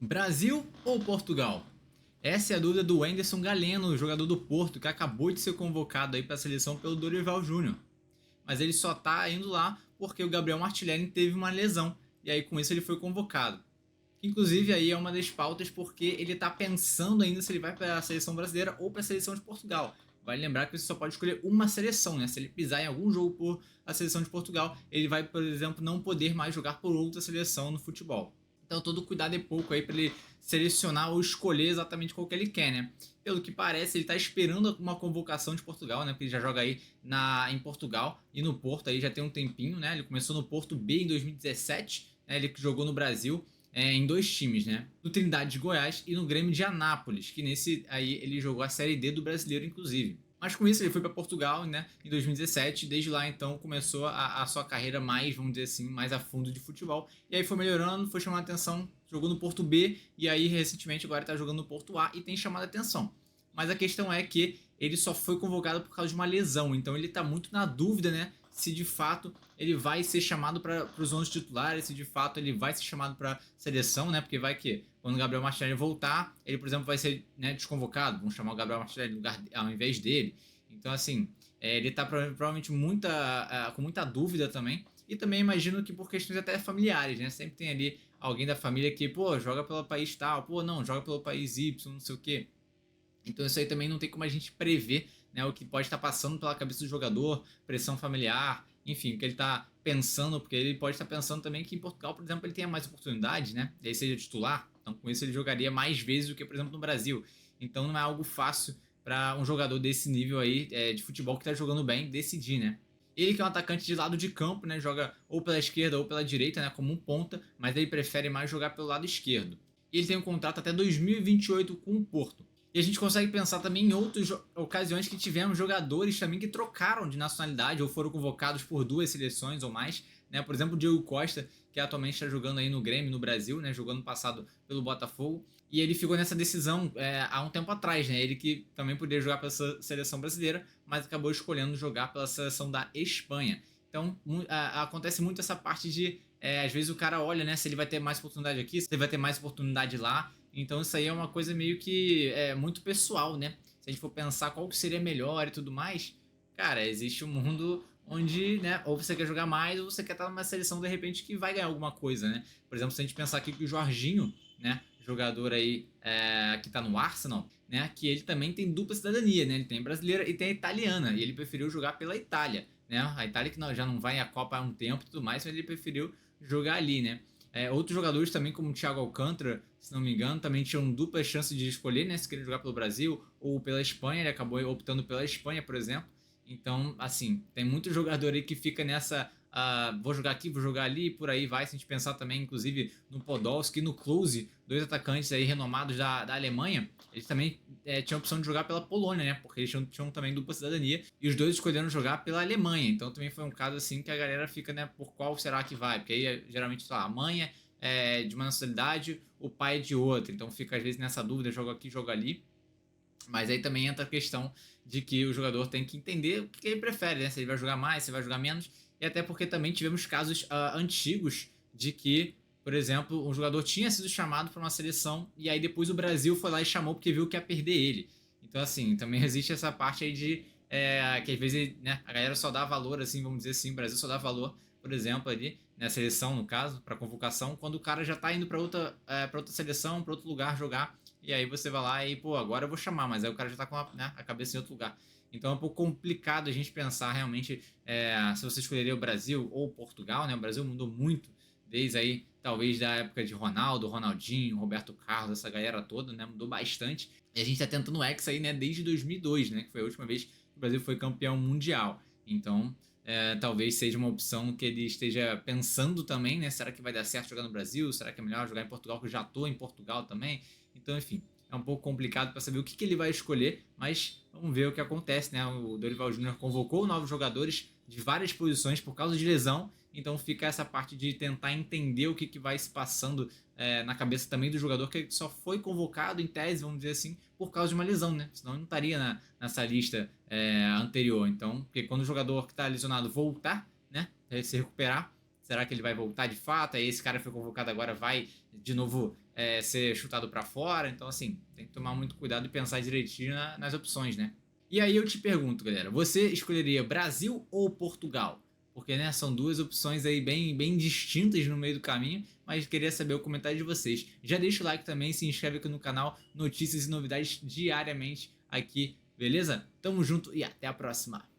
Brasil ou Portugal? Essa é a dúvida do Wenderson Galeno, jogador do Porto, que acabou de ser convocado aí para a seleção pelo Dorival Júnior. Mas ele só tá indo lá porque o Gabriel Martinelli teve uma lesão e aí com isso ele foi convocado. Inclusive aí é uma das pautas porque ele tá pensando ainda se ele vai para a seleção brasileira ou para a seleção de Portugal. Vale lembrar que você só pode escolher uma seleção, né? Se ele pisar em algum jogo por a seleção de Portugal, ele vai, por exemplo, não poder mais jogar por outra seleção no futebol. Então todo cuidado é pouco aí para ele selecionar ou escolher exatamente qual que ele quer, né? Pelo que parece, ele está esperando uma convocação de Portugal, né? Porque ele já joga aí em Portugal e no Porto aí já tem um tempinho, né? Ele começou no Porto B em 2017, né? Ele jogou no Brasil em dois times, né? No Trindade de Goiás e no Grêmio de Anápolis, que nesse aí ele jogou a Série D do Brasileiro, inclusive. Mas com isso ele foi para Portugal, né, em 2017. Desde lá então começou a sua carreira mais, vamos dizer assim, mais a fundo de futebol. E aí foi melhorando, foi chamando a atenção, jogou no Porto B e aí recentemente agora está jogando no Porto A e tem chamado a atenção. Mas a questão é que ele só foi convocado por causa de uma lesão, então ele está muito na dúvida, né, se de fato ele vai ser chamado para os 11 titulares, se de fato ele vai ser chamado para seleção, né? Porque vai que quando o Gabriel Martinelli voltar, ele, por exemplo, vai ser, né, desconvocado, vão chamar o Gabriel Martinelli no lugar, ao invés dele. Então, assim, ele está provavelmente com muita dúvida também. E também imagino que por questões até familiares, né? Sempre tem ali alguém da família que, pô, joga pelo país tal, pô, não, joga pelo país Y, não sei o quê. Então isso aí também não tem como a gente prever, né, o que pode estar passando pela cabeça do jogador, pressão familiar, enfim, o que ele está pensando, porque ele pode estar pensando também que em Portugal, por exemplo, ele tenha mais oportunidades, né, e aí seja titular, então com isso ele jogaria mais vezes do que, por exemplo, no Brasil. Então não é algo fácil para um jogador desse nível aí de futebol que está jogando bem decidir, né. Ele que é um atacante de lado de campo, né, joga ou pela esquerda ou pela direita, né, como um ponta, mas ele prefere mais jogar pelo lado esquerdo. Ele tem um contrato até 2028 com o Porto. E a gente consegue pensar também em outras ocasiões que tivemos jogadores também que trocaram de nacionalidade ou foram convocados por duas seleções ou mais, né? Por exemplo, o Diego Costa, que atualmente está jogando aí no Grêmio, no Brasil, né? Jogando passado pelo Botafogo. E ele ficou nessa decisão há um tempo atrás, né? Ele que também poderia jogar pela seleção brasileira, mas acabou escolhendo jogar pela seleção da Espanha. Então acontece muito essa parte de às vezes o cara olha, né, se ele vai ter mais oportunidade aqui, se ele vai ter mais oportunidade lá. Então isso aí é uma coisa meio que muito pessoal, né? Se a gente for pensar qual que seria melhor e tudo mais, cara, existe um mundo onde, né, ou você quer jogar mais ou você quer estar numa seleção de repente que vai ganhar alguma coisa, né? Por exemplo, se a gente pensar aqui que o Jorginho, né, jogador aí que tá no Arsenal, né, que ele também tem dupla cidadania, né? Ele tem brasileira e tem italiana, e ele preferiu jogar pela Itália, né? A Itália que já não vai à Copa há um tempo e tudo mais, mas ele preferiu jogar ali, né? Outros jogadores também, como o Thiago Alcântara, se não me engano, também tinham dupla chance de escolher, né? Se queria jogar pelo Brasil ou pela Espanha. Ele acabou optando pela Espanha, por exemplo. Então, assim, tem muito jogador aí que fica nessa. Vou jogar aqui, vou jogar ali, e por aí vai. Se a gente pensar também, inclusive, no Podolski e no Klose, dois atacantes aí renomados da Alemanha, eles também tinham a opção de jogar pela Polônia, né? Porque eles tinham também dupla cidadania. E os dois escolheram jogar pela Alemanha. Então também foi um caso assim que a galera fica, né? Por qual será que vai? Porque aí geralmente, sei lá, a mãe é de uma nacionalidade, o pai é de outra. Então fica às vezes nessa dúvida, joga aqui, joga ali. Mas aí também entra a questão de que o jogador tem que entender o que ele prefere, né? Se ele vai jogar mais, se ele vai jogar menos. E até porque também tivemos casos antigos de que, por exemplo, um jogador tinha sido chamado para uma seleção e aí depois o Brasil foi lá e chamou porque viu que ia perder ele. Então, assim, também existe essa parte aí de que às vezes, né, a galera só dá valor, assim, vamos dizer assim, o Brasil só dá valor, por exemplo, ali, na seleção, no caso, para convocação, quando o cara já tá indo para outra seleção, para outro lugar jogar. E aí você vai lá e, pô, agora eu vou chamar, mas aí o cara já tá com a cabeça em outro lugar. Então é um pouco complicado a gente pensar realmente se você escolheria o Brasil ou Portugal, né? O Brasil mudou muito desde aí, talvez da época de Ronaldo, Ronaldinho, Roberto Carlos, essa galera toda, né? Mudou bastante. E a gente tá tentando o Hexa aí, né? Desde 2002, né? Que foi a última vez que o Brasil foi campeão mundial. Então, talvez seja uma opção que ele esteja pensando também, né? Será que vai dar certo jogar no Brasil? Será que é melhor jogar em Portugal? Que eu já tô em Portugal também. Então, enfim, é um pouco complicado para saber o que ele vai escolher, mas vamos ver o que acontece, né? O Dorival Júnior convocou novos jogadores de várias posições por causa de lesão, então fica essa parte de tentar entender o que vai se passando na cabeça também do jogador que só foi convocado em tese, vamos dizer assim, por causa de uma lesão, né? Senão ele não estaria nessa lista anterior. Então, porque quando o jogador que está lesionado voltar, né, se recuperar, será que ele vai voltar de fato? Aí esse cara foi convocado agora vai de novo ser chutado para fora. Então, assim, tem que tomar muito cuidado e pensar direitinho nas opções, né? E aí eu te pergunto, galera, você escolheria Brasil ou Portugal? Porque, né, são duas opções aí bem distintas no meio do caminho, mas queria saber o comentário de vocês. Já deixa o like também, se inscreve aqui no canal, notícias e novidades diariamente aqui, beleza? Tamo junto e até a próxima!